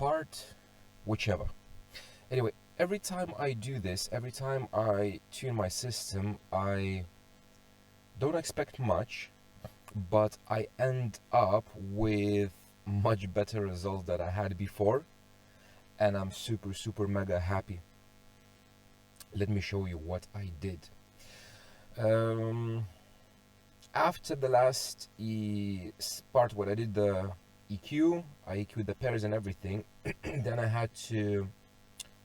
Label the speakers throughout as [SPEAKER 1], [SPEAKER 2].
[SPEAKER 1] apart, whichever. Anyway, every time I do this, every time I tune my system, I don't expect much, but I end up with much better results that I had before, and I'm super mega happy. Let me show you what I did. Um, After the last part where I did the EQ, I EQ'd the pairs and everything, then I had to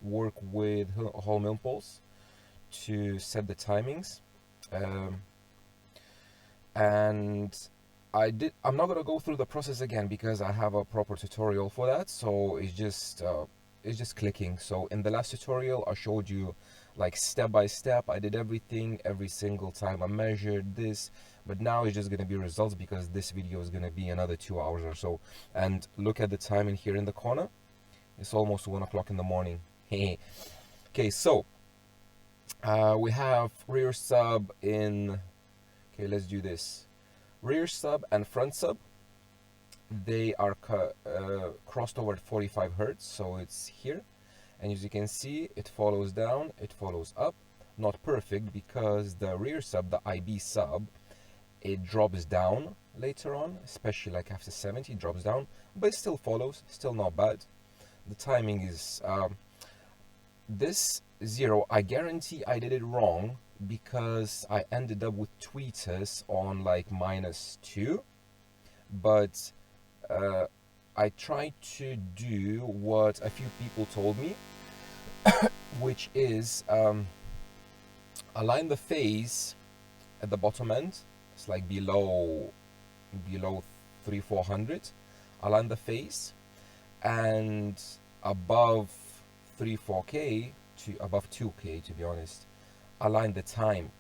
[SPEAKER 1] work with home impulse to set the timings. Um, and I'm not gonna go through the process again because I have a proper tutorial for that, so it's just clicking. So in the last tutorial I showed you like step by step. I did everything every single time I measured this, but now it's just gonna be results because this video is gonna be another 2 hours or so. And look at the time in here in the corner, it's almost 1 o'clock in the morning. Okay, so we have rear sub in, okay, let's do this. Rear sub and front sub, they are crossed over at 45 hertz, so it's here. And as you can see, it follows down, it follows up. Not perfect because the rear sub, the IB sub, it drops down later on, especially like after 70, it drops down, but it still follows, still not bad. The timing is this 0, I guarantee I did it wrong because I ended up with tweeters on like -2, but I tried to do what a few people told me, which is align the phase at the bottom end. It's like below 300-400. Align the phase, and above 3-4K to above 2K, to be honest, align the time.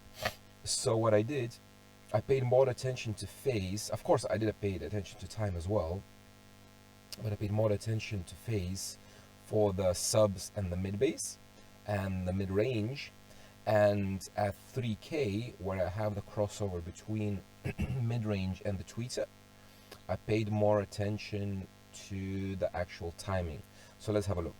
[SPEAKER 1] So what I did, I paid more attention to phase. Of course, I did pay attention to time as well, but I paid more attention to phase for the subs and the mid bass and the mid range. And at 3K, where I have the crossover between mid range and the tweeter, I paid more attention to the actual timing. So let's have a look.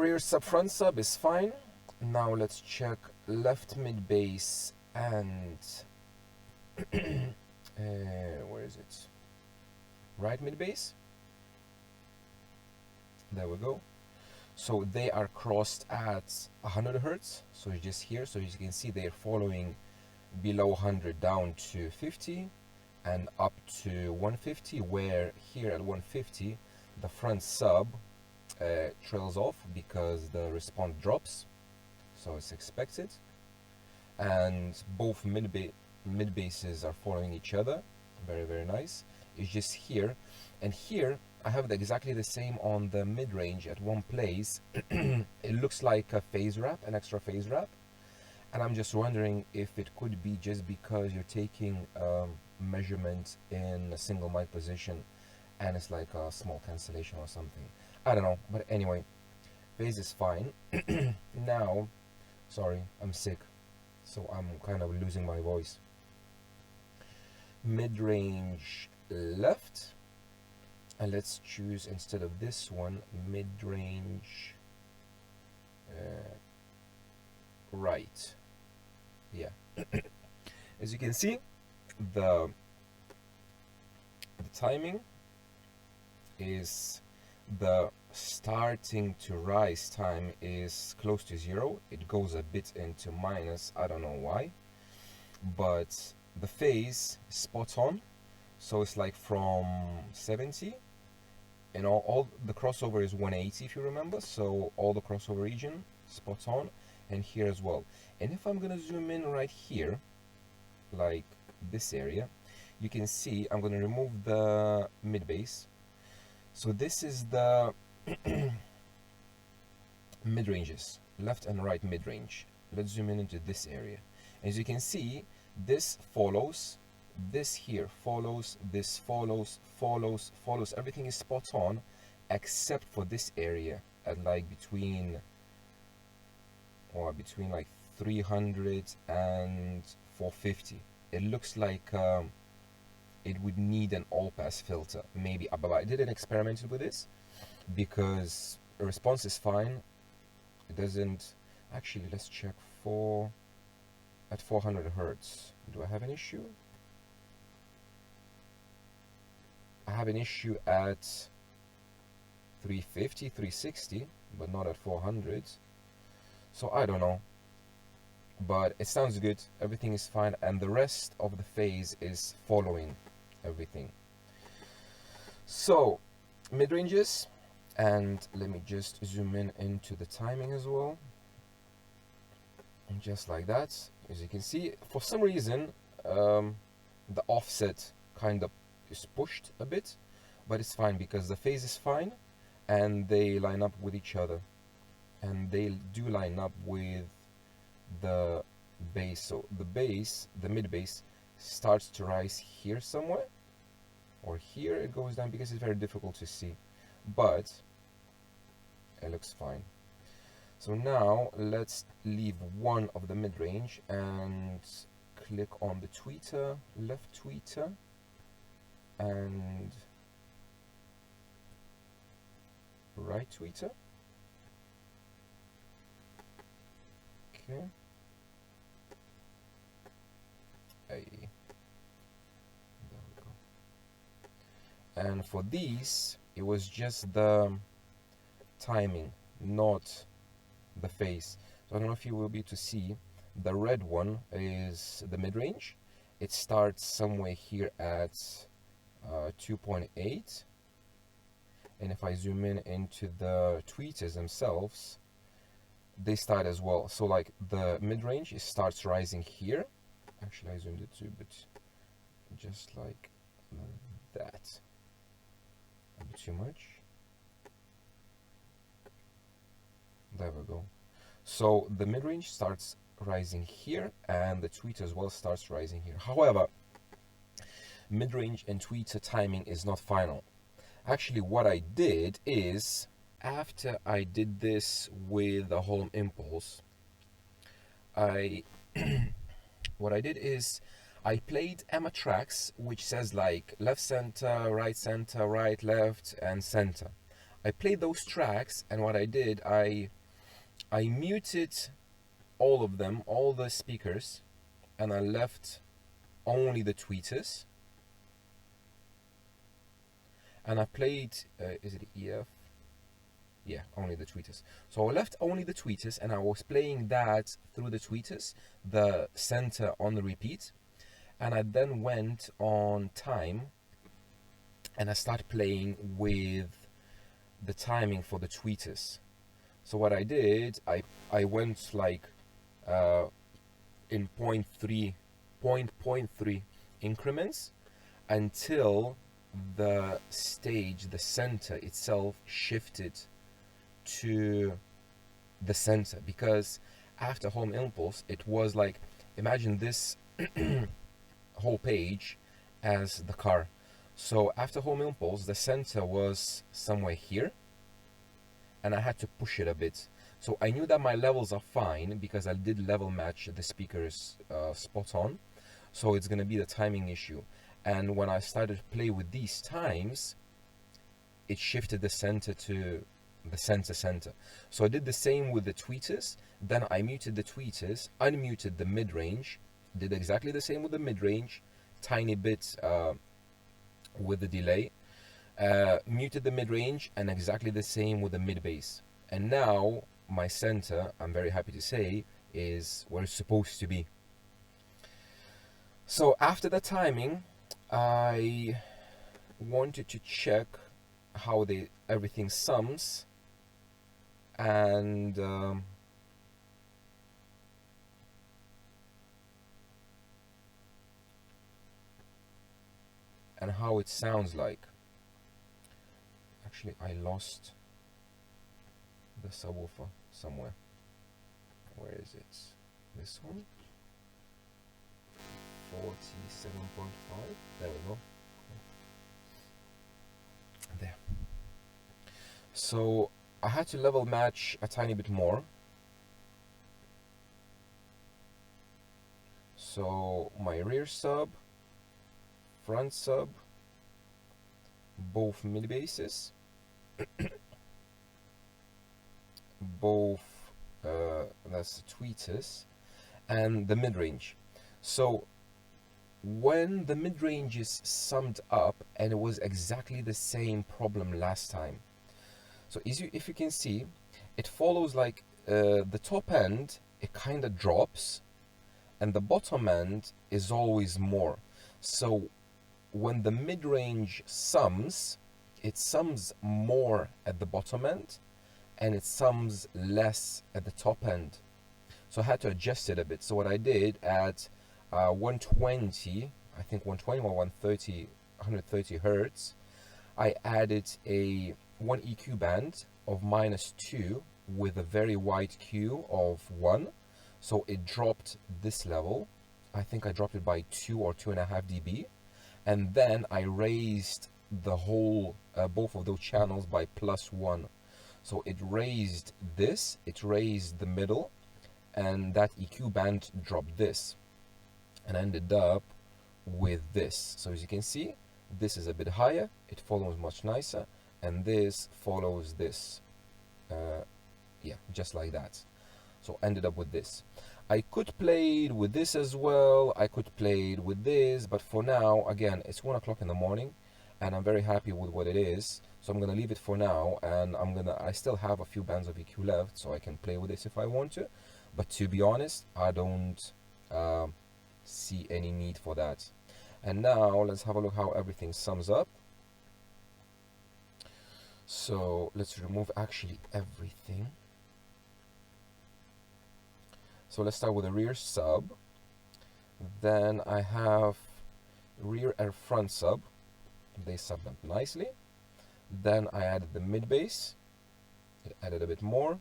[SPEAKER 1] Rear sub, front sub is fine. Now let's check left mid bass and where is it? Right mid bass. There we go. So they are crossed at 100 hertz. So it's just here. So as you can see, they're following below 100 down to 50 and up to 150. Where here at 150, the front sub trails off because the response drops. So it's expected. And both mid basses are following each other. Very nice. It's just here, and here I have exactly the same on the mid range at one place. It looks like a phase wrap, an extra phase wrap, and I'm just wondering if it could be just because you're taking measurement in a single mic position and it's like a small cancellation or something. I don't know, but anyway, phase is fine. Now, sorry, I'm sick, so I'm kind of losing my voice. Mid-range left, and let's choose, instead of this one, mid-range right. Yeah. As you can see, the timing is, the starting to rise time is close to 0. It goes a bit into minus, I don't know why, but the phase is spot on. So it's like from 70, and all the crossover is 180 if you remember, so all the crossover region spot on, and here as well. And if I'm gonna zoom in right here, like this area, you can see I'm gonna remove the mid bass. So this is the mid ranges, left and right mid range. Let's zoom in into this area. As you can see, this follows, this here follows, this follows, everything is spot on except for this area at like between like 300 and 450. It looks like it would need an all-pass filter, maybe. But I didn't experiment with this because the response is fine. It doesn't. Actually, let's check for at 400 hertz. Do I have an issue? I have an issue at 350, 360, but not at 400. So I don't know. But it sounds good. Everything is fine, and the rest of the phase is following everything. So mid-ranges, and let me just zoom in into the timing as well. And just like that, as you can see, for some reason, the offset kind of is pushed a bit, but it's fine because the phase is fine and they line up with each other, and they do line up with the bass. So the bass, the mid bass, starts to rise here somewhere, or here it goes down because it's very difficult to see, but it looks fine. So now let's leave one of the mid-range and click on the tweeter, left tweeter, and right tweeter. Okay. There we go. And for these, it was just the timing, not the phase. So I don't know if you will be able to see. The red one is the mid-range. It starts somewhere here at 2.8, and if I zoom in into the tweeters themselves, they start as well. So like the mid-range, it starts rising here. Actually, I zoomed it too, but just like that. A bit too much. There we go. So the mid-range starts rising here, and the tweeter as well starts rising here. However, mid-range and tweeter timing is not final. Actually, what I did is, after I did this with the Holm Impulse, what I did is I played Emma tracks, which says like left center, right, left, and center. I played those tracks, and what I did, I muted all of them, all the speakers, and I left only the tweeters. And I played, is it EF? Yeah, only the tweeters. So I left only the tweeters, and I was playing that through the tweeters, the center on the repeat. And I then went on time, and I started playing with the timing for the tweeters. So what I did, I went like in 0.3 increments until the stage, the center itself, shifted to the center. Because after Home Impulse, it was like, imagine this whole page as the car. So after Home Impulse, the center was somewhere here, and I had to push it a bit. So I knew that my levels are fine because I did level match the speakers spot on. So it's going to be the timing issue. And when I started to play with these times, it shifted the center to the center. So I did the same with the tweeters. Then I muted the tweeters, unmuted the mid-range, did exactly the same with the mid-range, tiny bit with the delay, muted the mid-range, and exactly the same with the mid-bass. And now my center, I'm very happy to say, is where it's supposed to be. So after the timing, I wanted to check how everything sums, and how it sounds like. Actually, I lost the subwoofer somewhere. Where is it? This one? 47.5. There we go. There. So I had to level match a tiny bit more. So my rear sub front sub, both mid basses, both that's tweeters, and the mid range. So when the mid range is summed up, and it was exactly the same problem last time. So if you can see, it follows like the top end, it kind of drops, and the bottom end is always more. So when the mid-range sums, it sums more at the bottom end, and it sums less at the top end. So I had to adjust it a bit. So what I did at 120, I think 120 or 130, 130 hertz, I added a one EQ band of -2 with a very wide Q of 1. So it dropped this level. I think I dropped it by 2 or 2.5 dB. And then I raised the whole, both of those channels by +1. So it raised this, it raised the middle, and that EQ band dropped this. And I ended up with this. So as you can see, this is a bit higher, it follows much nicer, and this follows this. Yeah, just like that. So ended up with this. I could play with this as well, I could play with this, but for now, again, it's 1 o'clock in the morning, and I'm very happy with what it is, so I'm gonna leave it for now, and I still have a few bands of EQ left, so I can play with this if I want to, but to be honest, I don't see any need for that. And now, let's have a look how everything sums up. So, let's remove actually everything. So let's start with the rear sub. Then I have rear and front sub. They subbed up nicely. Then I added the mid bass. It added a bit more.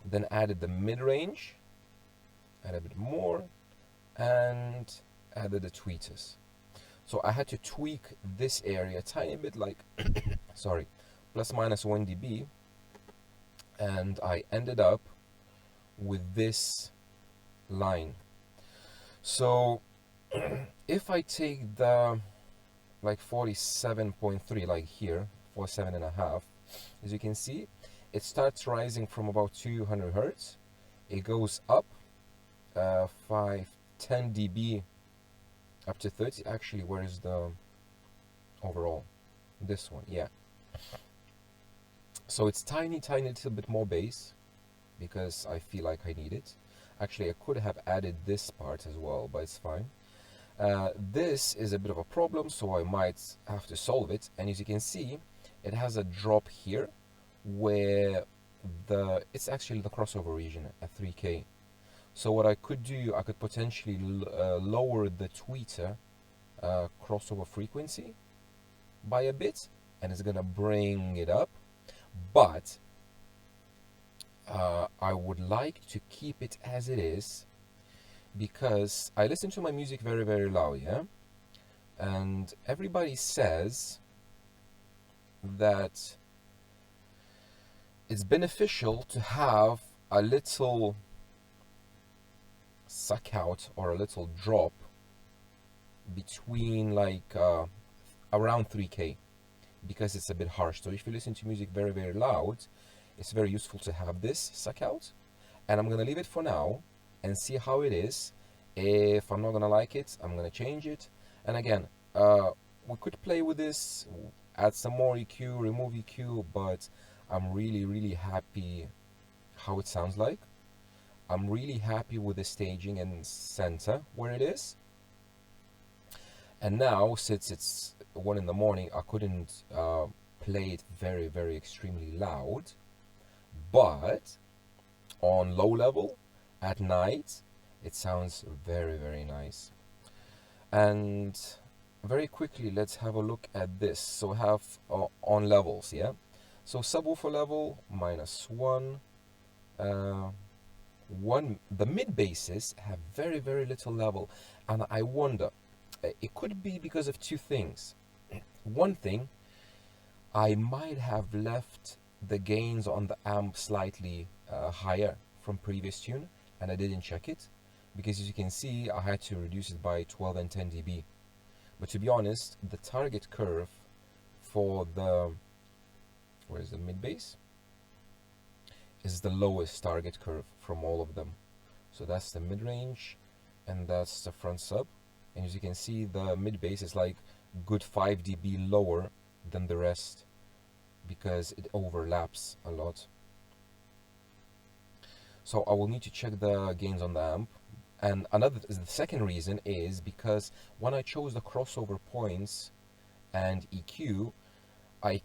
[SPEAKER 1] Then added the mid range. Added a bit more. And added the tweeters. So I had to tweak this area a tiny bit, like, sorry, ±1 dB. And I ended up with this line. So if I take the like 47.3, like here, 47.5, as you can see, it starts rising from about 200 hertz. It goes up 10 dB up to 30. Actually, where is the overall? This one, yeah. So it's tiny little bit more bass because I feel like I need it. Actually, I could have added this part as well, but it's fine. This is a bit of a problem, so I might have to solve it. And as you can see, it has a drop here where it's actually the crossover region at 3K. So what I could do, I could potentially lower the tweeter crossover frequency by a bit, and it's gonna bring it up. But I would like to keep it as it is because I listen to my music very, very loud, yeah? And everybody says that it's beneficial to have a little suck out or a little drop between like around 3K because it's a bit harsh. So if you listen to music very, very loud, it's very useful to have this suck out. And I'm gonna leave it for now and see how it is. If I'm not gonna like it, I'm gonna change it. And again, we could play with this, add some more EQ, remove EQ, but I'm really, really happy how it sounds like. I'm really happy with the staging and center where it is. And now, since it's 1 in the morning, I couldn't play it very, very extremely loud. But on low level, at night, it sounds very, very nice. And very quickly, let's have a look at this. So we have on levels, yeah? So subwoofer level, -1. The mid basses have very, very little level. And I wonder, it could be because of two things. One thing, I might have left the gains on the amp slightly higher from previous tune, and I didn't check it because as you can see I had to reduce it by 12 and 10 dB. But to be honest, the target curve for the, where is the mid bass, is the lowest target curve from all of them. So that's the mid range, and that's the front sub. And as you can see, the mid bass is like good 5 dB lower than the rest because it overlaps a lot. So I will need to check the gains on the amp. And the second reason is because when I chose the crossover points and EQ, I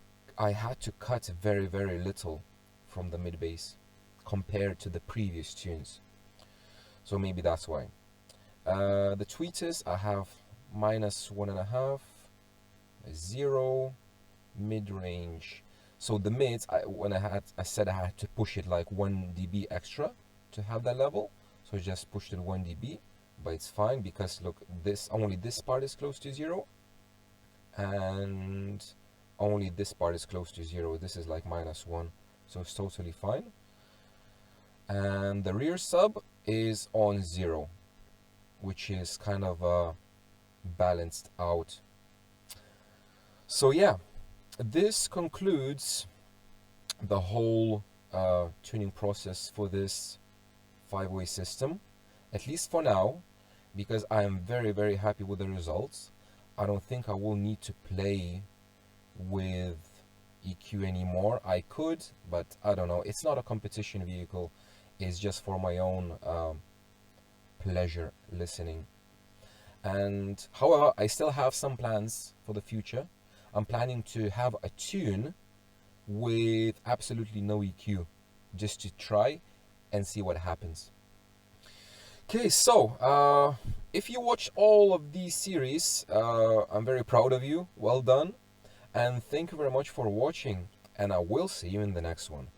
[SPEAKER 1] had to cut very, very little from the mid bass compared to the previous tunes. So maybe that's why. The tweeters, I have -1.5, 0, mid range. So the mids, I said I had to push it like 1 dB extra to have that level. So I just pushed it 1 dB, but it's fine because look, only this part is close to 0, and only this part is close to 0. This is like -1, so it's totally fine. And the rear sub is on 0, which is kind of balanced out. So yeah, this concludes the whole tuning process for this 5-way system, at least for now, because I am very, very happy with the results. I don't think I will need to play with EQ anymore. I could, but I don't know. It's not a competition vehicle. It's just for my own pleasure listening. And however, I still have some plans for the future. I'm planning to have a tune with absolutely no EQ, just to try and see what happens. Okay, so if you watch all of these series, I'm very proud of you. Well done. And thank you very much for watching. And I will see you in the next one.